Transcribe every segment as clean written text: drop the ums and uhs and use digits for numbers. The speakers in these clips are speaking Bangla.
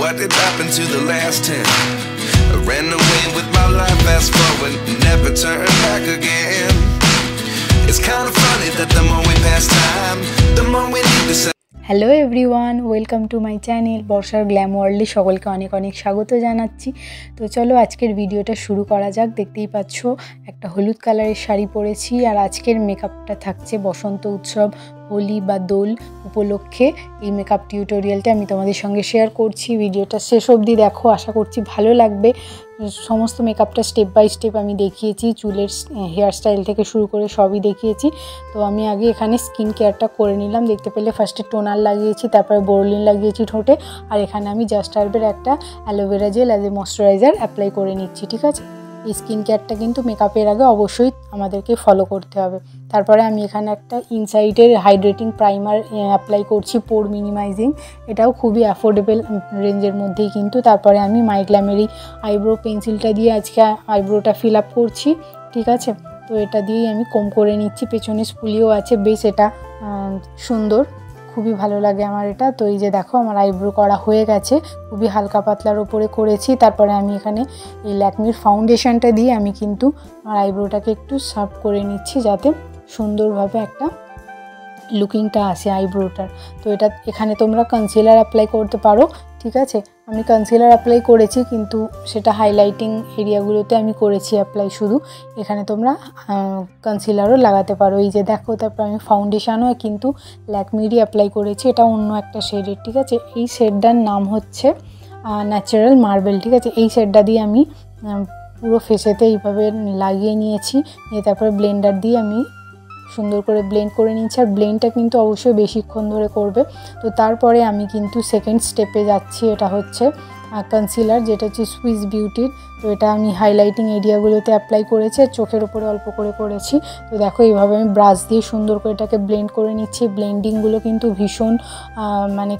what did happen to the last 10? I ran away with my life, fast forward, never turn back again. It's kind of funny that the more we pass time, the more we need to say. Hello everyone, welcome to my channel বর্ষার গ্ল্যাম ওয়ার্ল্ডে সকলকে অনেক অনেক স্বাগত জানাচ্ছি। তো চলো আজকের ভিডিওটা শুরু করা যাক। দেখতেই পাচ্ছ একটা হলুদ কালারের শাড়ি পরেছি, আর আজকের মেকআপটা থাকছে বসন্ত উৎসব, হোলি বা দোল উপলক্ষে এই মেকআপ টিউটোরিয়ালটা আমি তোমাদের সঙ্গে শেয়ার করছি। ভিডিওটা শেষ অবধি দেখো, আশা করছি ভালো লাগবে। সমস্ত মেকআপটা স্টেপ বাই স্টেপ আমি দেখিয়েছি, চুলের হেয়ার স্টাইল থেকে শুরু করে সবই দেখিয়েছি। তো আমি আগে এখানে স্কিন কেয়ারটা করে নিলাম। দেখতে পেলে ফার্স্টে টোনার লাগিয়েছি, তারপরে বোরলিন লাগিয়েছি ঠোঁটে, আর এখানে আমি জাস্ট হার্বের একটা aloe vera gel as a moisturiser apply করে নিচ্ছি। ঠিক আছে, এই স্কিন কেয়ারটা কিন্তু মেকআপের আগে অবশ্যই আমাদেরকে ফলো করতে হবে। তারপরে আমি এখানে একটা ইনসাইডের হাইড্রেটিং প্রাইমার অ্যাপ্লাই করছি, পোর মিনিমাইজিং। এটাও খুবই অ্যাফোর্ডেবল রেঞ্জের মধ্যেই কিন্তু। তারপরে আমি মাই গ্ল্যামের এই আইব্রো পেন্সিলটা দিয়ে আজকে আইব্রোটা ফিল আপ করছি। ঠিক আছে, তো এটা দিয়েই আমি কম করে নিচ্ছি। পেছনে স্পুলিও আছে, বেশ এটা সুন্দর, খুবই ভালো লাগে আমার এটা। তো এই যে দেখো আমার আইব্রো করা হয়ে গেছে, খুবই হালকা পাতলার ওপরে করেছি। তারপরে আমি এখানে এই ল্যাকমির ফাউন্ডেশনটা দিয়ে আমি কিন্তু আমার আইব্রোটাকে একটু শার্প করে নিচ্ছি, যাতে সুন্দরভাবে একটা লুকিংটা আসে আইব্রোটার। তো এটা এখানে তোমরা কনসিলার অ্যাপ্লাই করতে পারো। ঠিক আছে, আমি কনসিলার অ্যাপ্লাই করেছি, কিন্তু সেটা হাইলাইটিং এরিয়াগুলোতে আমি করেছি অ্যাপ্লাই শুধু। এখানে তোমরা কনসিলারও লাগাতে পারো। এই যে দেখো, তারপর আমি ফাউন্ডেশনও কিন্তু ল্যাকমিরই অ্যাপ্লাই করেছি, এটা অন্য একটা শেডের। ঠিক আছে, এই শেডটার নাম হচ্ছে ন্যাচারাল মার্বেল। ঠিক আছে, এই শেডটা দিয়ে আমি পুরো ফেসেতে এইভাবে লাগিয়ে নিয়েছি, নিয়ে তারপরে ব্লেন্ডার দিয়ে আমি সুন্দর করে ব্লেন্ড করে নিচ্ছি। আর ব্লেন্ডটা কিন্তু অবশ্যই বেশিক্ষণ ধরে করবে। তো তারপরে আমি কিন্তু সেকেন্ড স্টেপে যাচ্ছি, এটা হচ্ছে কনসিলার, যেটা হচ্ছে সুইস বিউটির। তো এটা আমি হাইলাইটিং এরিয়াগুলোতে অ্যাপ্লাই করেছি, চোখের ওপরে অল্প করে করেছি। তো দেখো এইভাবে আমি ব্রাশ দিয়ে সুন্দর করে এটাকে ব্লেন্ড করে নিচ্ছি। ব্লেন্ডিংগুলো কিন্তু ভীষণ মানে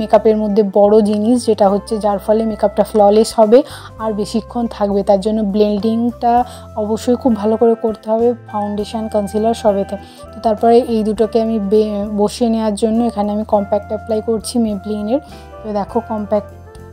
মেকআপের মধ্যে বড় জিনিস, যেটা হচ্ছে যার ফলে মেকআপটা ফ্ললেস হবে আর বেশিক্ষণ থাকবে। তার জন্য ব্লেন্ডিংটা অবশ্যই খুব ভালো করে করতে হবে, ফাউন্ডেশন কনসিলার সবেতে। তো তারপরে এই দুটোকে আমি বসিয়ে নেওয়ার জন্য এখানে আমি কম্প্যাক্ট অ্যাপ্লাই করছি মেবলিনের। তো দেখো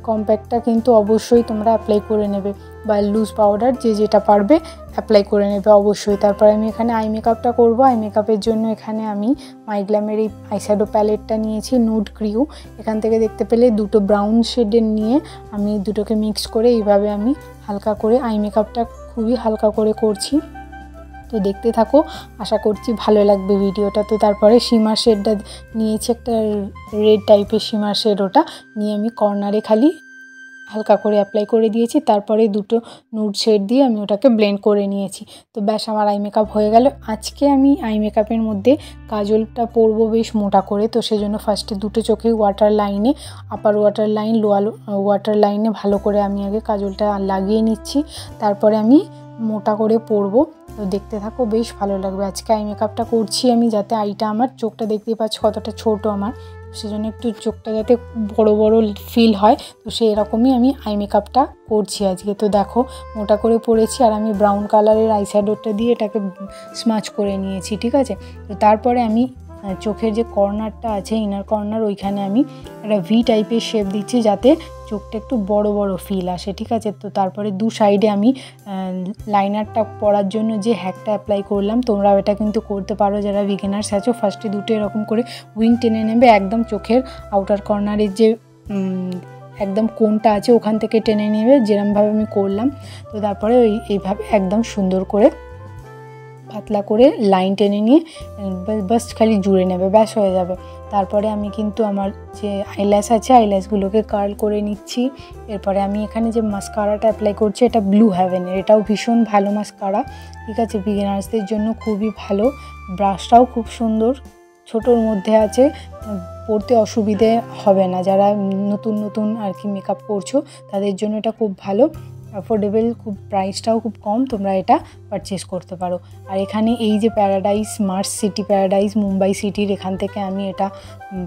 কম্প্যাক্টটা কিন্তু অবশ্যই তোমরা অ্যাপ্লাই করে নেবে, বা লুজ পাউডার যে যেটা পারবে অ্যাপ্লাই করে নেবে অবশ্যই। তারপরে আমি এখানে আই মেকআপটা করবো। আই মেকআপের জন্য এখানে আমি মাই গ্ল্যামের এই আইশ্যাডো প্যালেটটা নিয়েছি, নুড ক্রিউ। এখান থেকে দেখতে পেলে দুটো ব্রাউন শেডের নিয়ে আমি দুটোকে মিক্স করে এইভাবে আমি হালকা করে আই মেকআপটা খুবই হালকা করে করছি। তো দেখতে থাকো, আশা করছি ভালো লাগবে ভিডিওটা। তো তারপরে শিমার শেডটা নিয়েছি, একটা রেড টাইপের শিমার শেড, ওটা নিয়ে আমি কর্নারে খালি হালকা করে অ্যাপ্লাই করে দিয়েছি। তারপরে দুটো নুড শেড দিয়ে আমি ওটাকে ব্লেন্ড করে নিয়েছি। তো ব্যাস, আমার আই মেকআপ হয়ে গেল। আজকে আমি আই মেকআপের মধ্যে কাজলটা পরবো বেশ মোটা করে। তো সেজন্য ফার্স্টে দুটো চোখেই ওয়াটার লাইনে, আপার ওয়াটার লাইন, লোয়ার ওয়াটার লাইনে ভালো করে আমি আগে কাজলটা লাগিয়ে নিচ্ছি, তারপরে আমি মোটা করে পরবো। তো দেখতে থাকো, বেশ ভালো লাগবে। আজকে আই মেকআপটা করছি আমি, যাতে আইটা আমার, চোখটা দেখতেই পাচ্ছ কতটা ছোট আমার, সেজন্য একটু চোখটা যাতে বড় বড় ফিল হয়, তো সেই রকমই আমি আই মেকআপটা করছি আজকে। তো দেখো মোটা করে পরেছি, আর আমি ব্রাউন কালারের আইশ্যাডোটা দিয়ে এটাকে স্মাচ করে নিয়েছি। ঠিক আছে, তো তারপরে আমি চোখের যে কর্নারটা আছে, ইনার কর্নার, ওইখানে আমি একটা ভি টাইপের শেপ দিচ্ছি, যাতে চোখটা একটু বড় বড় ফিল আসে। ঠিক আছে, তো তারপরে দু সাইডে আমি লাইনারটা পরার জন্য যে হ্যাকটা অ্যাপ্লাই করলাম, তোমরা এটা কিন্তু করতে পারো যারা বিগিনার্স আছো। ফার্স্টে দুটো এরকম করে উইং টেনে নেবে, একদম চোখের আউটার কর্নারের যে একদম কোনটা আছে ওখান থেকে টেনে নেবে, যেরকমভাবে আমি করলাম। তো তারপরে এইভাবে একদম সুন্দর করে পাতলা করে লাইন টেনে নিয়ে বাস খালি জুড়ে নেবে, ব্যাস হয়ে যাবে। তারপরে আমি কিন্তু আমার যে আইল্যাশ আছে, আইল্যাশগুলোকে কার্ল করে নিচ্ছি। এরপরে আমি এখানে যে মাস্কারাটা অ্যাপ্লাই করছি, এটা ব্লু হ্যাভেনের, এটাও ভীষণ ভালো মাস্কারা। ঠিক আছে, বিগিনার্সদের জন্য খুবই ভালো। ব্রাশটাও খুব সুন্দর, ছোটোর মধ্যে আছে, পরতে অসুবিধে হবে না। যারা নতুন নতুন আর কি মেকআপ করছো তাদের জন্য এটা খুব ভালো, অ্যাফোর্ডেবল, খুব প্রাইসটাও খুব কম, তোমরা এটা পারচেস করতে পারো। আর এখানে এই যে paradise, smart city paradise Mumbai সিটির, এখান থেকে আমি এটা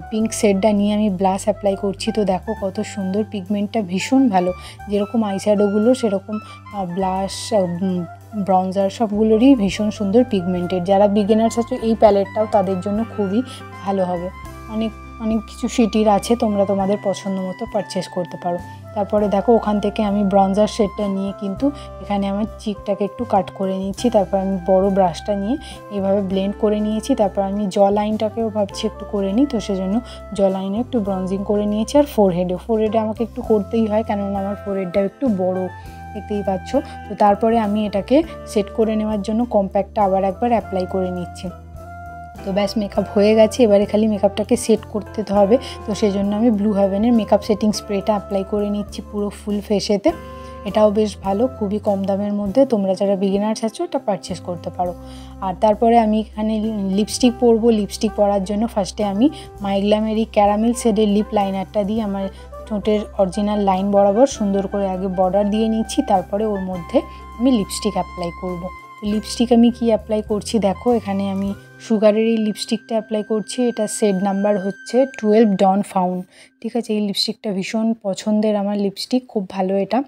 পিঙ্ক শেডটা নিয়ে আমি ব্লাশ অ্যাপ্লাই করছি। তো দেখো কত সুন্দর, পিগমেন্টটা ভীষণ ভালো, যেরকম আইশ্যাডোগুলো সেরকম ব্লাশ, ব্রঞ্জার সবগুলোরই ভীষণ সুন্দর পিগমেন্টেড। যারা বিগিনার্স আছে এই প্যালেটটাও তাদের জন্য খুবই ভালো হবে। অনেক কিছু সিটির আছে, তোমরা তোমাদের পছন্দ মতো পারচেস করতে পারো। তারপরে দেখো ওখান থেকে আমি ব্রঞ্জার শেডটা নিয়ে কিন্তু এখানে আমার চিকটাকে একটু কাট করে নিচ্ছি। তারপর আমি বড় ব্রাশটা নিয়ে এইভাবে ব্লেন্ড করে নিয়েছি। তারপর আমি জ লাইনটাকেও ভাবছি একটু করে নিই, তো সেজন্য জ লাইনে একটু ব্রঞ্জিং করে নিয়েছি। আর ফোরহেডে আমাকে একটু করতেই হয়, কেননা আমার ফোরহেডটা একটু বড়, দেখতেই পাচ্ছ। তো তারপরে আমি এটাকে সেট করে নেওয়ার জন্য কম্প্যাক্টটা আবার একবার অ্যাপ্লাই করে নিচ্ছি। তো ব্যাস মেকআপ হয়ে গেছে, এবারে খালি মেকআপটাকে সেট করতে হবে। তো সেই জন্য আমি ব্লু হেভেনের মেকআপ সেটিং স্প্রেটা অ্যাপ্লাই করে নিচ্ছি পুরো ফুল ফেসেতে। এটাও বেশ ভালো, খুবই কম দামের মধ্যে, তোমরা যারা বিগিনার্স আছো এটা পারচেস করতে পারো। আর তারপরে আমি এখানে লিপস্টিক পরবো। লিপস্টিক পরার জন্য ফার্স্টে আমি মাই গ্ল্যামের এই ক্যারামেল শেডের লিপ লাইনারটা দিয়ে আমার ঠোঁটের অরিজিনাল লাইন বরাবর সুন্দর করে আগে বর্ডার দিয়ে নিচ্ছি। তারপরে ওর মধ্যে আমি লিপস্টিক অ্যাপ্লাই করব। লিপস্টিক আমি কি অ্যাপ্লাই করছি দেখো, এখানে আমি সুগারের এই লিপস্টিকটা অ্যাপ্লাই করছি। এটা শেড নাম্বার হচ্ছে 12 ডন ফাউন্ড, ঠিক আছে। এই লিপস্টিকটা ভীষণ পছন্দের আমার লিপস্টিক, খুব ভালো এটা।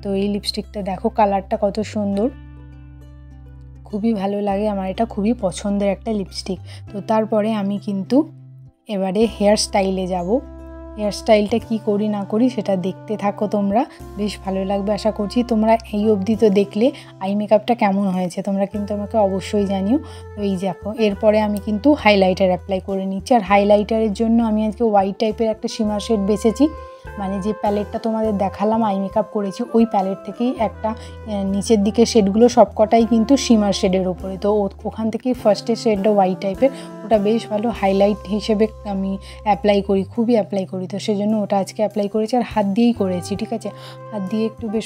তো এই লিপস্টিকটা দেখো কালারটা কত সুন্দর, খুবই ভালো লাগে আমার, এটা খুবই পছন্দের একটা লিপস্টিক। তো তারপরে আমি কিন্তু এবারে হেয়ার স্টাইলে যাব। হেয়ার স্টাইলটা কী করি না করি সেটা দেখতে থাকো তোমরা, বেশ ভালো লাগবে আশা করছি। তোমরা এই অবধি তো দেখলে আই মেকআপটা কেমন হয়েছে তোমরা কিন্তু আমাকে অবশ্যই জানিও। তো এই দেখো এরপরে আমি কিন্তু হাইলাইটার অ্যাপ্লাই করে নিচ্ছি। আর হাইলাইটারের জন্য আমি আজকে হোয়াইট টাইপের একটা শিমার শেড বেছেছি, মানে যে প্যালেটটা তোমাদের দেখালাম আই মেকআপ করেছি ওই প্যালেট থেকেই একটা নিচের দিকে শেডগুলো সবকটাই কিন্তু শিমার শেডের ওপরে। তো ওখান থেকেই ফার্স্টের শেডটা হোয়াইট টাইপের, ওটা বেশ ভালো হাইলাইট হিসেবে আমি অ্যাপ্লাই করি, খুবই অ্যাপ্লাই করি। তো সেজন্য ওটা আজকে অ্যাপ্লাই করেছি, আর হাত দিয়েই করেছি, ঠিক আছে। হাত দিয়ে একটু বেশ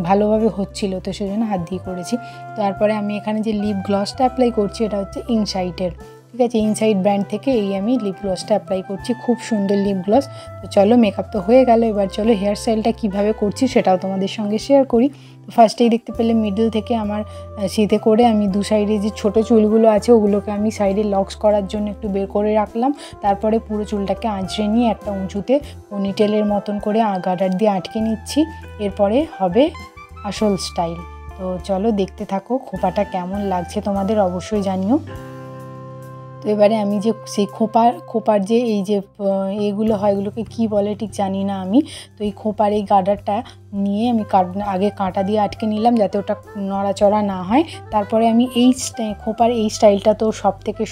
ভালোভাবে হচ্ছিল, তো সেজন্য হাত দিয়ে করেছি। তারপরে আমি এখানে যে লিপ গ্লসটা অ্যাপ্লাই করছি এটা হচ্ছে ইনসাইটের, ঠিক আছে। ইনসাইড ব্র্যান্ড থেকে এই আমি লিপ গ্লসটা অ্যাপ্লাই করছি, খুব সুন্দর লিপ গ্লস। তো চলো মেকআপ তো হয়ে গেল, এবার চলো হেয়ার স্টাইলটা কীভাবে করছি সেটাও তোমাদের সঙ্গে শেয়ার করি। তো ফার্স্টেই দেখতে পেলে মিডল থেকে আমার সিধে করে আমি দু সাইডে যে ছোটো চুলগুলো আছে ওগুলোকে আমি সাইডে লক্স করার জন্য একটু বের করে রাখলাম। তারপরে পুরো চুলটাকে আঁচড়ে নিয়ে একটা উঁচুতে পনিটেলের মতন করে গার্ডার দিয়ে আটকে নিচ্ছি। এরপরে হবে আসল স্টাইল। তো চলো দেখতে থাকো, খোপাটা কেমন লাগছে তোমাদের অবশ্যই জানিও। তো এবারে আমি যে সেই খোপার যে এই যে এগুলো হয় এগুলোকে কী বলে ঠিক জানি না আমি। তো এই খোপার এই গার্ডারটা নিয়ে আমি আগে কাঁটা দিয়ে আটকে নিলাম যাতে ওটা নড়াচড়া না হয়। তারপরে আমি এই খোপার এই স্টাইলটা তো সব থেকে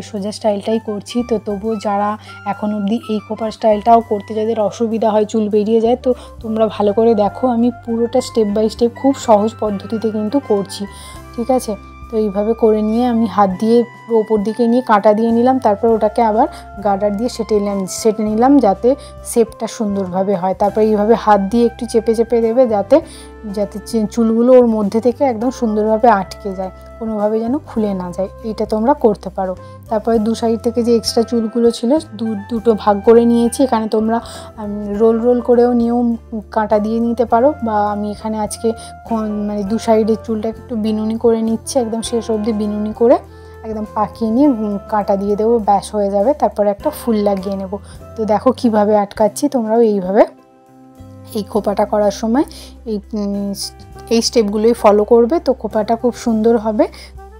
সোজা স্টাইলটাই করছি। তো তবুও যারা এখন অবধি এই খোপার স্টাইলটাও করতে যাদের অসুবিধা হয়, চুল বেরিয়ে যায়, তো তোমরা ভালো করে দেখো, আমি পুরোটা স্টেপ বাই স্টেপ খুব সহজ পদ্ধতিতে কিন্তু করছি, ঠিক আছে। তো এইভাবে করে নিয়ে আমি হাত দিয়ে ওপর দিকে নিয়ে কাঁটা দিয়ে নিলাম, তারপর ওটাকে আবার গার্ডার দিয়ে সেটে নিলাম যাতে শেপটা সুন্দরভাবে হয়। তারপর এইভাবে হাত দিয়ে একটু চেপে চেপে দেবে যাতে চুলগুলো ওর মধ্যে থেকে একদম সুন্দরভাবে আটকে যায়, কোনোভাবে যেন খুলে না যায়। এইটা তোমরা করতে পারো। তারপরে দু সাইড থেকে যে এক্সট্রা চুলগুলো ছিল দুটো ভাগ করে নিয়েছি। এখানে তোমরা রোল করেও নিয়েও কাঁটা দিয়ে নিতে পারো, বা আমি এখানে আজকে মানে দু সাইডের চুলটাকে একটু বিনুনি করে নিচ্ছি, একদম শেষ অবধি বিনুনি করে একদম পাকিয়ে নিয়ে কাঁটা দিয়ে দেবো, ব্যাস হয়ে যাবে। তারপরে একটা ফুল লাগিয়ে নেব। তো দেখো কিভাবে আটকাচ্ছি, তোমরাও এইভাবে এই খোপাটা করার সময় এই স্টেপগুলোই ফলো করবে। তো খোপাটা খুব সুন্দর হবে,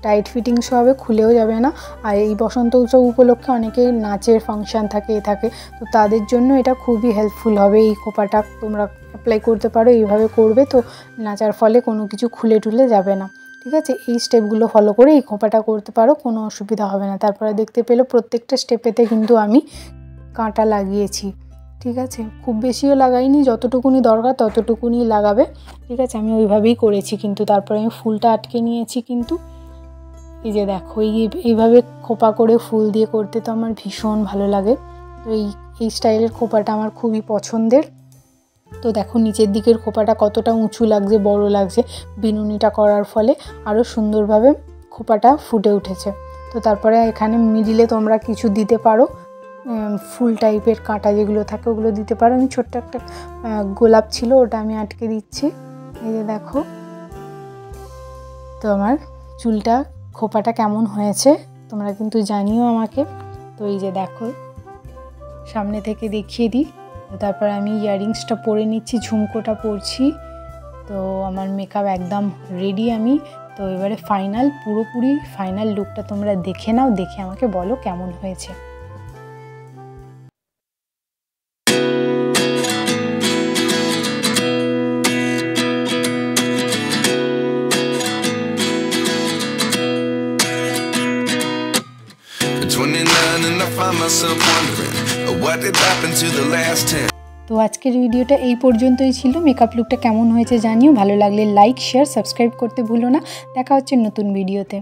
টাইট ফিটিংস হবে, খুলেও যাবে না। আর এই বসন্ত উৎসব উপলক্ষে অনেকের নাচের ফাংশান থাকে তো তাদের জন্য এটা খুবই হেল্পফুল হবে। এই খোপাটা তোমরা অ্যাপ্লাই করতে পারো, এইভাবে করবে, তো নাচার ফলে কোনো কিছু খুলে টুলে যাবে না, ঠিক আছে। এই স্টেপগুলো ফলো করে এই খোপাটা করতে পারো, কোনো অসুবিধা হবে না। তারপরে দেখতে পেলো প্রত্যেকটা স্টেপেতে কিন্তু আমি কাঁটা লাগিয়েছি, ঠিক আছে। খুব বেশিও লাগাইনি, যতটুকুনি দরকার ততটুকুনি লাগাবে, ঠিক আছে। আমি ওইভাবেই করেছি কিন্তু। তারপরে আমি ফুলটা আটকে নিয়েছি কিন্তু। এই যে দেখো এইভাবে খোপা করে ফুল দিয়ে করতে তো আমার ভীষণ ভালো লাগে। তো এই স্টাইলের খোপাটা আমার খুবই পছন্দের। তো দেখো নিচের দিকের খোপাটা কতটা উঁচু লাগছে, বড় লাগছে, বিনুনিটা করার ফলে আরও সুন্দরভাবে খোপাটা ফুটে উঠেছে। তো তারপরে এখানে মিডিলে তোমরা কিছু দিতে পারো, ফুল টাইপের কাঁটা যেগুলো থাকে ওগুলো দিতে পারো। আমি ছোট্ট একটা গোলাপ ছিল, ওটা আমি আটকে দিচ্ছি। এই যে দেখো, তো আমার খোপাটা কেমন হয়েছে তোমরা কিন্তু জানিও আমাকে। তো এই যে দেখো সামনে থেকে দেখিয়ে দিই। তারপর আমি ইয়াররিংসটা পরে নিচ্ছি, ঝুমকোটা পরছি। তো আমার মেকআপ একদম রেডি আমি। তো এবারে পুরোপুরি ফাইনাল লুকটা তোমরা দেখে নাও, দেখে আমাকে বলো কেমন হয়েছে। yourself wondering, what did happen to the last 10? তো আজকের ভিডিওটা এই পর্যন্তই ছিল। মেকআপ লুকটা কেমন হয়েছে জানিও, ভালো লাগলে লাইক শেয়ার সাবস্ক্রাইব করতে ভুলো না। দেখা হচ্ছে নতুন ভিডিওতে।